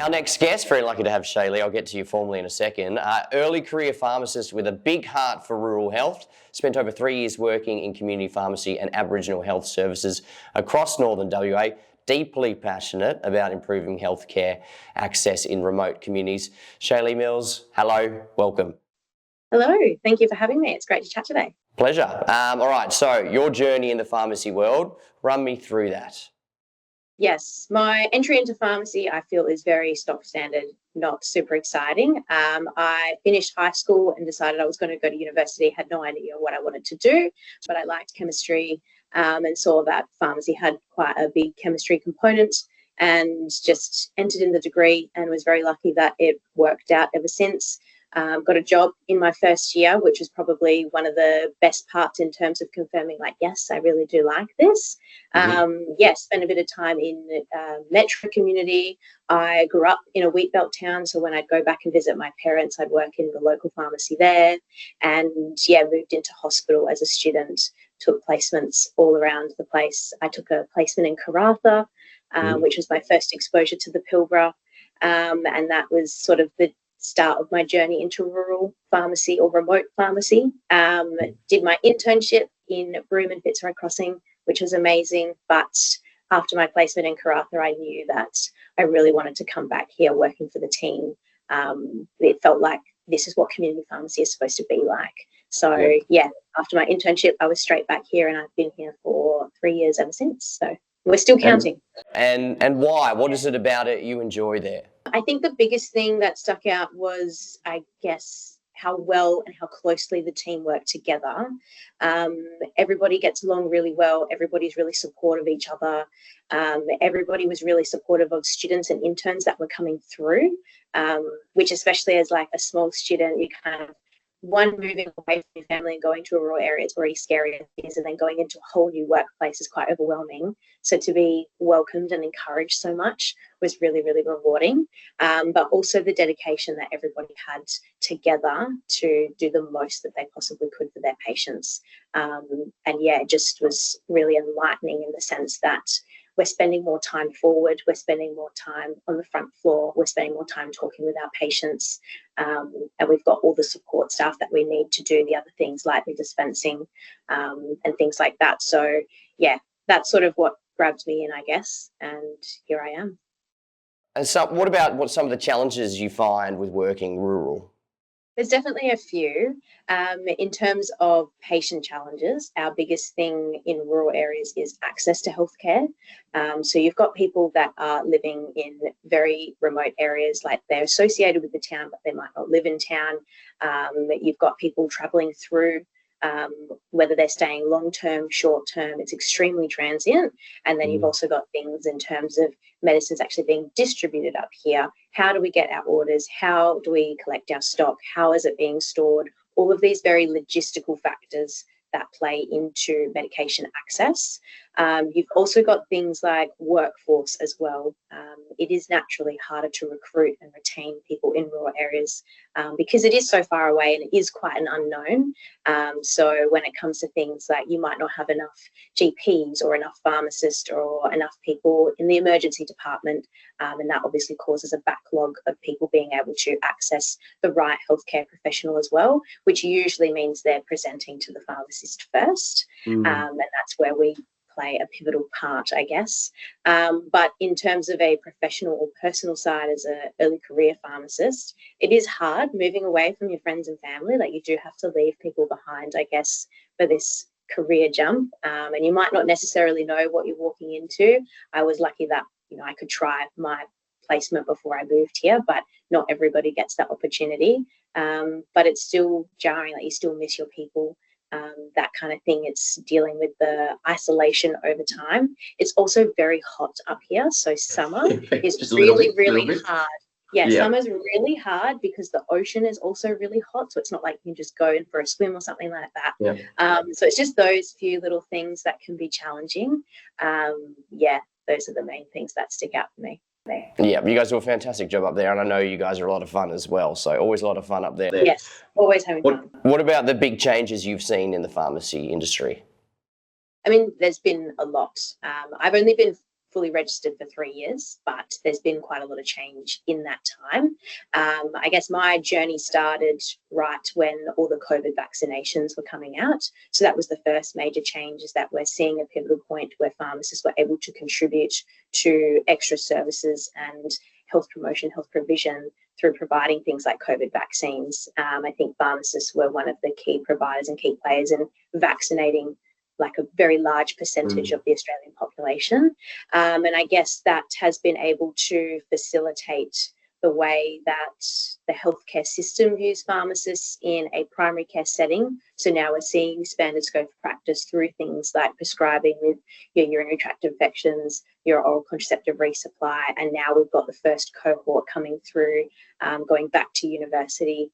Our next guest, very lucky to have Shaylee, I'll get to you formally in a second, early career pharmacist with a big heart for rural health, spent over 3 years working in community pharmacy and Aboriginal health services across northern WA, deeply passionate about improving healthcare access in remote communities. Shaylee Mills, hello, welcome. Hello, thank you for having me. It's great to chat today. Pleasure. All right, so your journey in the pharmacy world, run me through that. Yes, my entry into pharmacy I feel is very stock standard, not super exciting. I finished high school and decided I was going to go to university, had no idea what I wanted to do, but I liked chemistry and saw that pharmacy had quite a big chemistry component and just entered in the degree and was very lucky that it worked out ever since. Got a job in my first year, which was probably one of the best parts in terms of confirming, like, yes, I really do like this. Spent a bit of time in metro community. I grew up in a wheat belt town, so when I'd go back and visit my parents, I'd work in the local pharmacy there. And moved into hospital as a student, took placements all around the place. I took a placement in Karratha, which was my first exposure to the Pilbara. And that was sort of the start of my journey into rural pharmacy or remote pharmacy. Did my internship in Broome and Fitzroy Crossing, which was amazing. But after my placement in Karratha, I knew that I really wanted to come back here working for the team. It felt like this is what community pharmacy is supposed to be like. So after my internship, I was straight back here, and I've been here for 3 years ever since. So we're still counting. And why? What is it about it you enjoy there? I think the biggest thing that stuck out was, I guess, how well and how closely the team worked together. Everybody gets along really well. Everybody's really supportive of each other. Everybody was really supportive of students and interns that were coming through, which especially as like a small student, you kind of, moving away from your family and going to a rural area, it's already scary as it is, and then going into a whole new workplace is quite overwhelming. So to be welcomed and encouraged so much was really, really rewarding. But also the dedication that everybody had together to do the most that they possibly could for their patients. It just was really enlightening in the sense that we're spending more time forward, we're spending more time on the front floor, we're spending more time talking with our patients, and we've got all the support staff that we need to do the other things like the dispensing and things like that. So, that's sort of what grabbed me in, I guess, and here I am. And so what about some of the challenges you find with working rural? There's definitely a few. In terms of patient challenges, our biggest thing in rural areas is access to healthcare. So you've got people that are living in very remote areas, like they're associated with the town, but they might not live in town. You've got people travelling through, whether they're staying long-term, short-term, it's extremely transient. And then you've also got things in terms of medicines actually being distributed up here. How do we get our orders? How do we collect our stock? How is it being stored? All of these very logistical factors that play into medication access. You've also got things like workforce as well. It is naturally harder to recruit and retain people in rural areas because it is so far away and it is quite an unknown. So when it comes to things like you might not have enough GPs or enough pharmacists or enough people in the emergency department, and that obviously causes a backlog of people being able to access the right healthcare professional as well, which usually means they're presenting to the pharmacist first, and that's where we play a pivotal part, I guess. But in terms of a professional or personal side as an early career pharmacist, it is hard moving away from your friends and family. Like you do have to leave people behind, I guess, for this career jump. And you might not necessarily know what you're walking into. I was lucky that, I could try my placement before I moved here, but not everybody gets that opportunity. But it's still jarring that you still miss your people. That kind of thing. It's dealing with the isolation over time. It's also very hot up here. So summer is really, really hard. Summer's really hard because the ocean is also really hot. So it's not like you can just go in for a swim or something like that. So it's just those few little things that can be challenging. Those are the main things that stick out for me. Yeah, you guys do a fantastic job up there, and I know you guys are a lot of fun as well, so always a lot of fun up there. Yes, always having fun. What about the big changes you've seen in the pharmacy industry? I mean, there's been a lot. I've only been fully registered for 3 years, but there's been quite a lot of change in that time. I guess my journey started right when all the COVID vaccinations were coming out. So that was the first major change, is that we're seeing a pivotal point where pharmacists were able to contribute to extra services and health promotion, health provision through providing things like COVID vaccines. I think pharmacists were one of the key providers and key players in vaccinating like a very large percentage of the Australian population. And I guess that has been able to facilitate the way that the healthcare system views pharmacists in a primary care setting. So now we're seeing expanded scope of practice through things like prescribing with your urinary tract infections, your oral contraceptive resupply, and now we've got the first cohort coming through, going back to university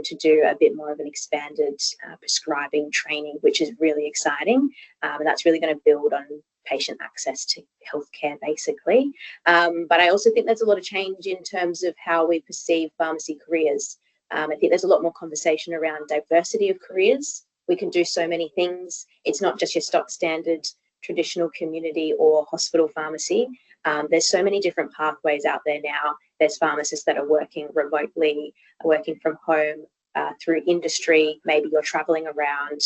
to do a bit more of an expanded prescribing training, which is really exciting. And that's really going to build on patient access to healthcare, basically. But I also think there's a lot of change in terms of how we perceive pharmacy careers. I think there's a lot more conversation around diversity of careers. We can do so many things. It's not just your stock standard traditional community or hospital pharmacy. There's so many different pathways out there now. There's pharmacists that are working remotely, working from home, through industry. Maybe you're traveling around,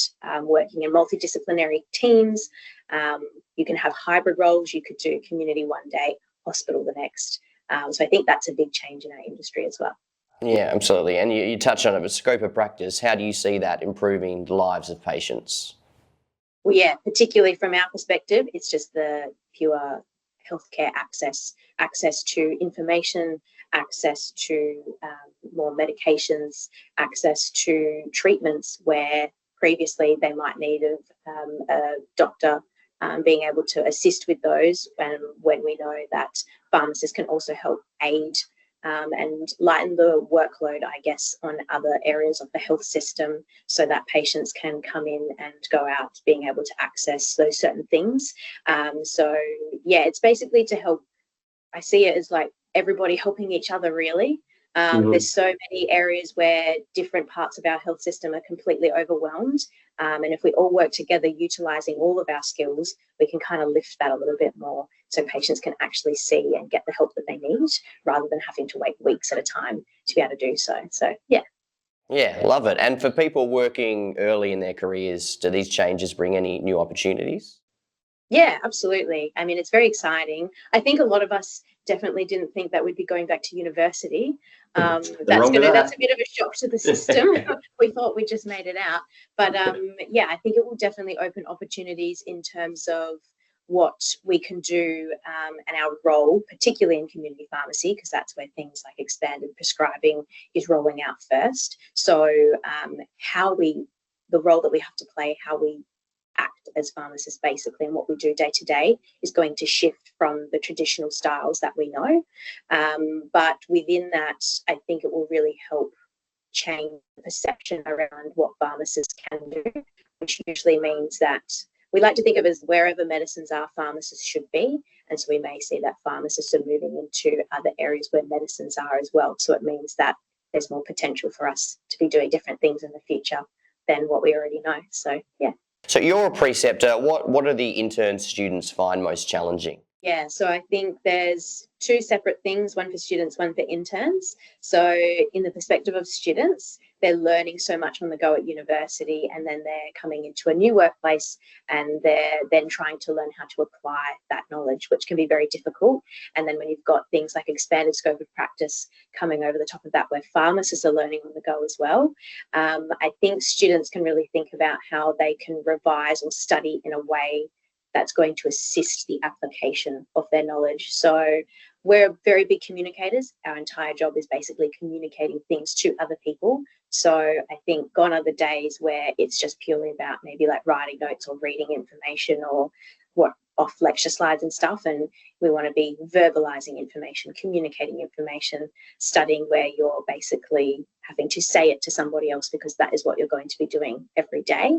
working in multidisciplinary teams. You can have hybrid roles. You could do community one day, hospital the next. So I think that's a big change in our industry as well. Yeah, absolutely. And you touched on it, but scope of practice, how do you see that improving the lives of patients? Well, yeah, particularly from our perspective, it's just the pure healthcare access to information, access to more medications, access to treatments where previously they might need a doctor being able to assist with those, when we know that pharmacists can also help aid and lighten the workload, I guess, on other areas of the health system, so that patients can come in and go out being able to access those certain things. So yeah, it's basically to help. I see it as like everybody helping each other, really. There's so many areas where different parts of our health system are completely overwhelmed. And if we all work together, utilising all of our skills, we can kind of lift that a little bit more so patients can actually see and get the help that they need, rather than having to wait weeks at a time to be able to do so. So, yeah. Yeah, love it. And for people working early in their careers, do these changes bring any new opportunities? Yeah, absolutely. I mean, it's very exciting. I think a lot of us definitely didn't think that we'd be going back to university. That's a bit of a shock to the system. We thought we just made it out. But yeah, I think it will definitely open opportunities in terms of what we can do and our role, particularly in community pharmacy, because that's where things like expanded prescribing is rolling out first. So the role that we have to play, how we act as pharmacists basically, and what we do day to day is going to shift from the traditional styles that we know. But within that, I think it will really help change the perception around what pharmacists can do, which usually means that we like to think of as wherever medicines are, pharmacists should be. And so we may see that pharmacists are moving into other areas where medicines are as well. So it means that there's more potential for us to be doing different things in the future than what we already know. So, yeah. So you're a preceptor. What do the intern students find most challenging? Yeah, so I think there's two separate things, one for students, one for interns. So in the perspective of students, they're learning so much on the go at university, and then they're coming into a new workplace and they're then trying to learn how to apply that knowledge, which can be very difficult. And then when you've got things like expanded scope of practice coming over the top of that, where pharmacists are learning on the go as well, I think students can really think about how they can revise or study in a way that's going to assist the application of their knowledge. So we're very big communicators. Our entire job is basically communicating things to other people. So I think gone are the days where it's just purely about maybe like writing notes or reading information or what off lecture slides and stuff. And we want to be verbalizing information, communicating information, studying where you're basically having to say it to somebody else because that is what you're going to be doing every day.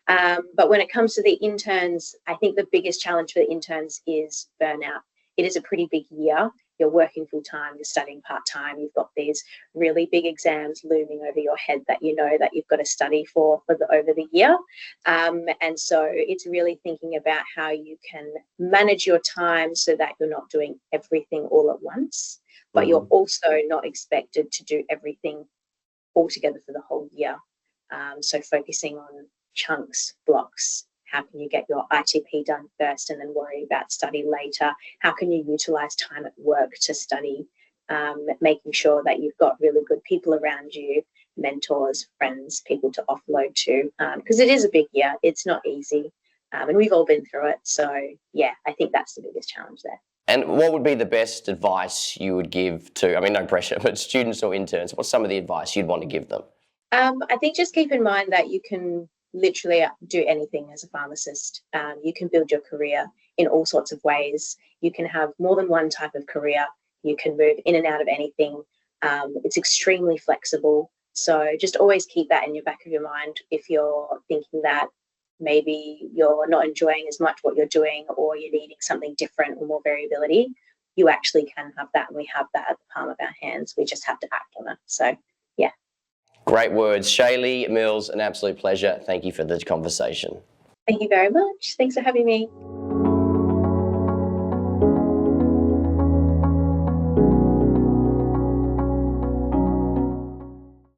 But when it comes to the interns, I think the biggest challenge for the interns is burnout. It is a pretty big year. you're working full time, you're studying part time, you've got these really big exams looming over your head that you know that you've got to study for over the year. And so it's really thinking about how you can manage your time so that you're not doing everything all at once, but you're also not expected to do everything all together for the whole year. So focusing on chunks, blocks. How can you get your ITP done first and then worry about study later? How can you utilize time at work to study? Making sure that you've got really good people around you, mentors, friends, people to offload to, because it is a big year. It's not easy, and we've all been through it. So yeah, I think that's the biggest challenge there. And what would be the best advice you would give to, I mean, no pressure, but students or interns? What's some of the advice you'd want to give them? I think just keep in mind that you can literally do anything as a pharmacist. You can build your career in all sorts of ways. You can have more than one type of career. You can move in and out of anything. It's extremely flexible. So just always keep that in your back of your mind if you're thinking that maybe you're not enjoying as much what you're doing, or you're needing something different or more variability. You actually can have that, and we have that at the palm of our hands. We just have to act on it. So yeah. Great words. Shaylee Mills, an absolute pleasure. Thank you for the conversation. Thank you very much. Thanks for having me.